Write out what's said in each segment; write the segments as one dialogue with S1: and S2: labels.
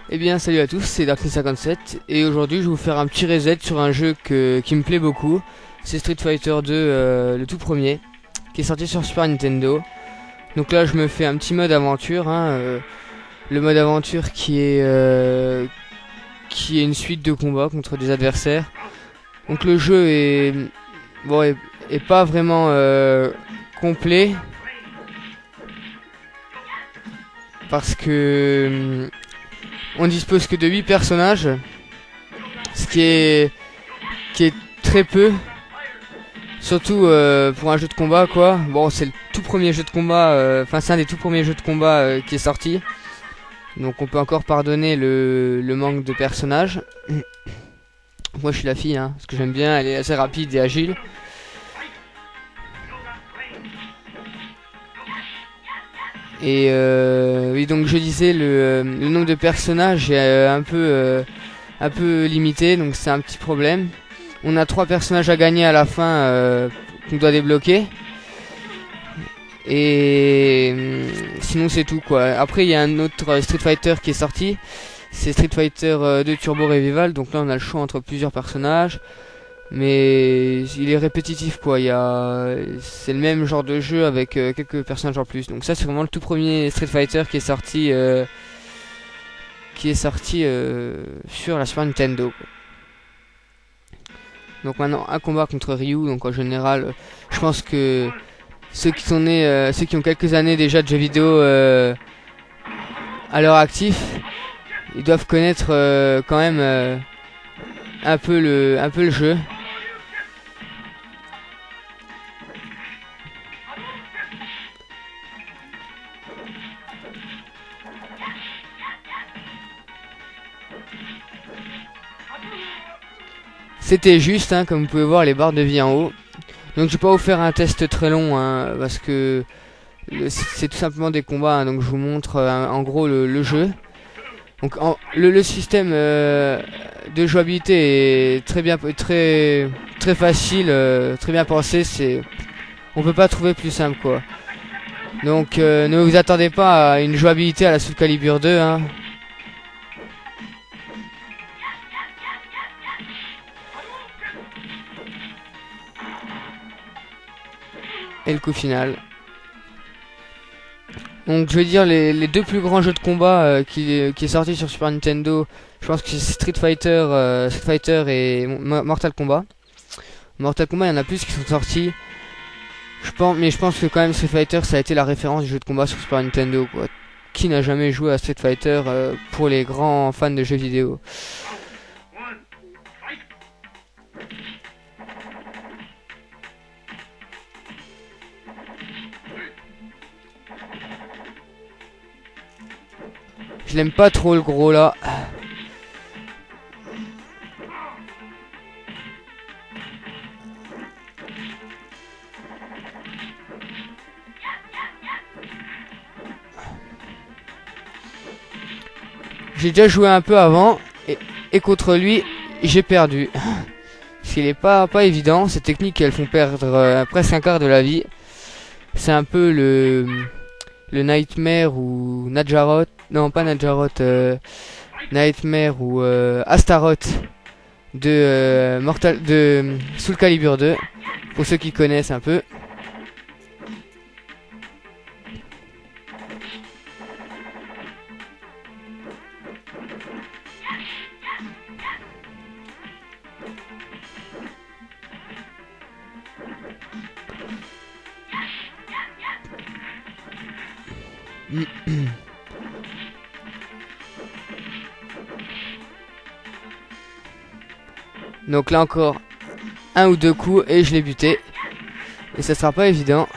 S1: Eh bien salut à tous, c'est Darkness57 et aujourd'hui je vais vous faire un petit reset sur un jeu qui me plaît beaucoup. C'est Street Fighter 2, le tout premier, qui est sorti sur Super Nintendo. Donc là je me fais un petit mode aventure, le mode aventure qui est une suite de combats contre des adversaires. Donc le jeu est pas vraiment complet parce que on dispose que de 8 personnages, ce qui est très peu, surtout pour un jeu de combat quoi. Bon, c'est le tout premier jeu de combat, enfin c'est un des tout premiers jeux de combat qui est sorti, donc on peut encore pardonner le manque de personnages. Moi je suis la fille, parce que j'aime bien, elle est assez rapide et agile. Et oui, donc je disais, le nombre de personnages est un peu limité, donc c'est un petit problème. On a 3 personnages à gagner à la fin qu'on doit débloquer. Et sinon c'est tout quoi. Après il y a un autre Street Fighter qui est sorti, c'est Street Fighter 2 Turbo Revival. Donc là on a le choix entre plusieurs personnages, mais il est répétitif quoi. C'est le même genre de jeu avec quelques personnages en plus. Donc ça c'est vraiment le tout premier Street Fighter qui est sorti sur la Super Nintendo quoi. Donc maintenant un combat contre Ryu. Donc en général je pense que ceux qui sont nés, ceux qui ont quelques années déjà de jeux vidéo à leur actif, ils doivent connaître quand même un peu le jeu. C'était juste, comme vous pouvez voir, les barres de vie en haut. Donc je vais pas vous faire un test très long, parce que c'est tout simplement des combats, donc je vous montre en gros le jeu. Donc le système de jouabilité est très facile, très bien pensé. On peut pas trouver plus simple quoi. Donc ne vous attendez pas à une jouabilité à la Soul Calibur 2. Et le coup final. Donc je veux dire les deux plus grands jeux de combat qui est sorti sur Super Nintendo, je pense que c'est Street Fighter et Mortal Kombat. Mortal Kombat, il y en a plus qui sont sortis. Mais je pense que quand même Street Fighter ça a été la référence du jeu de combat sur Super Nintendo quoi. Qui n'a jamais joué à Street Fighter pour les grands fans de jeux vidéo. Je l'aime pas trop le gros là. J'ai déjà joué un peu avant et contre lui j'ai perdu. Parce qu'il est pas évident. Ces techniques elles font perdre presque un quart de la vie. C'est un peu le Nightmare ou Nadjaroth. Non pas Nadjaroth, Nightmare ou Astaroth de Soul Calibur 2. Pour ceux qui connaissent un peu. Donc là encore un ou deux coups et je l'ai buté. Et ça sera pas évident.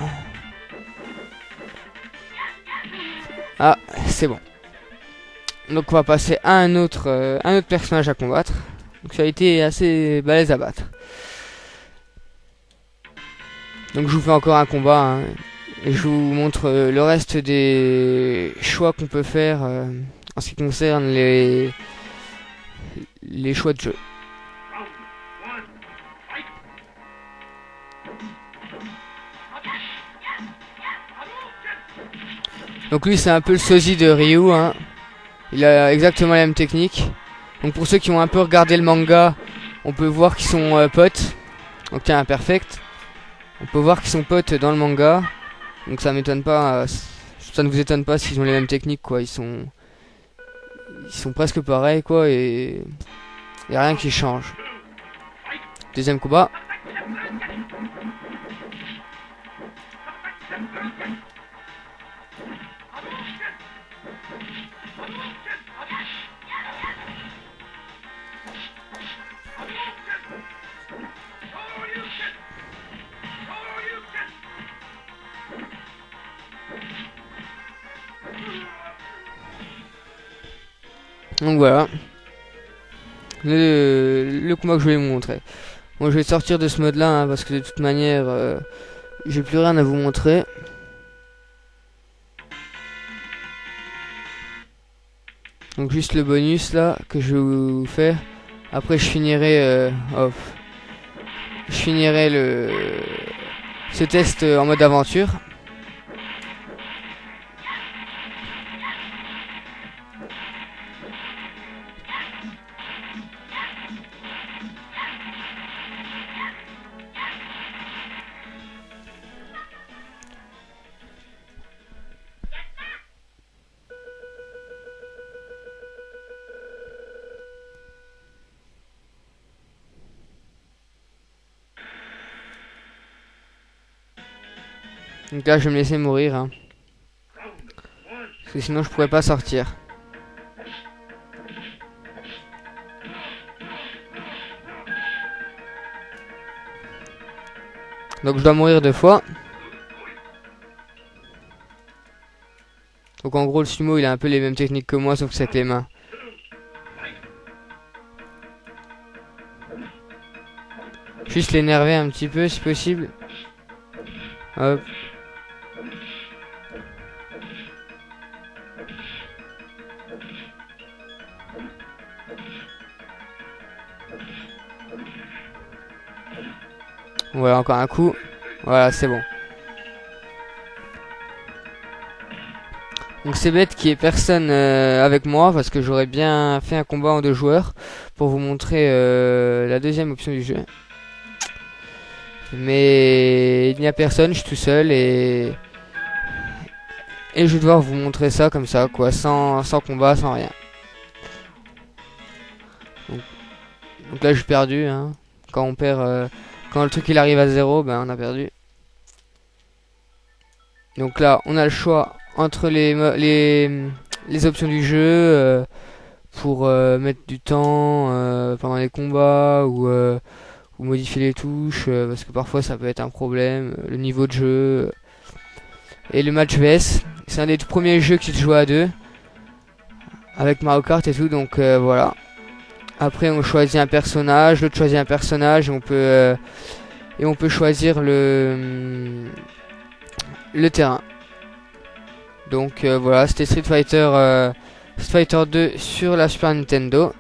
S1: Ah, c'est bon. Donc on va passer à un autre personnage à combattre. Donc ça a été assez balèze à battre. Donc je vous fais encore un combat, et je vous montre le reste des choix qu'on peut faire en ce qui concerne les choix de jeu. Donc lui c'est un peu le sosie de Ryu. Il a exactement la même technique. Donc pour ceux qui ont un peu regardé le manga, on peut voir qu'ils sont potes. Donc tiens, perfect. On peut voir qu'ils sont potes dans le manga. Donc ça m'étonne pas, ça ne vous étonne pas s'ils ont les mêmes techniques quoi. Ils sont presque pareils quoi et y a rien qui change. Deuxième combat. Donc voilà. Le combat que je voulais vous montrer. Moi je vais sortir de ce mode là hein, parce que de toute manière j'ai plus rien à vous montrer. Donc juste le bonus là que je vais vous faire. Après je finirai ce test en mode aventure. Donc là je vais me laisser mourir hein. Parce que sinon je pourrais pas sortir. Donc je dois mourir 2 fois. Donc en gros le sumo il a un peu les mêmes techniques que moi sauf que c'est avec les mains. Juste l'énerver un petit peu si possible. Hop. Voilà encore un coup. Voilà c'est bon. Donc c'est bête qu'il y ait personne avec moi parce que j'aurais bien fait un combat en 2 joueurs pour vous montrer la deuxième option du jeu. Mais il n'y a personne, je suis tout seul et je vais devoir vous montrer ça comme ça quoi, sans combat, sans rien. Donc là j'ai perdu hein. Quand on perd, quand le truc il arrive à 0, ben on a perdu. Donc là on a le choix entre les options du jeu pour mettre du temps pendant les combats ou modifier les touches parce que parfois ça peut être un problème, le niveau de jeu et le match vs. C'est un des tout premiers jeux qui se joue à 2 avec Mario Kart et tout donc voilà. Après on choisit un personnage, l'autre choisit un personnage et on peut choisir le terrain. Donc voilà, c'était Street Fighter 2 sur la Super Nintendo.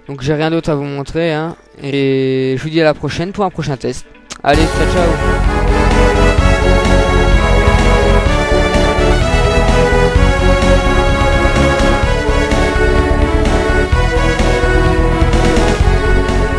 S1: Donc j'ai rien d'autre à vous montrer hein. Et je vous dis à la prochaine pour un prochain test. Allez, ciao ciao.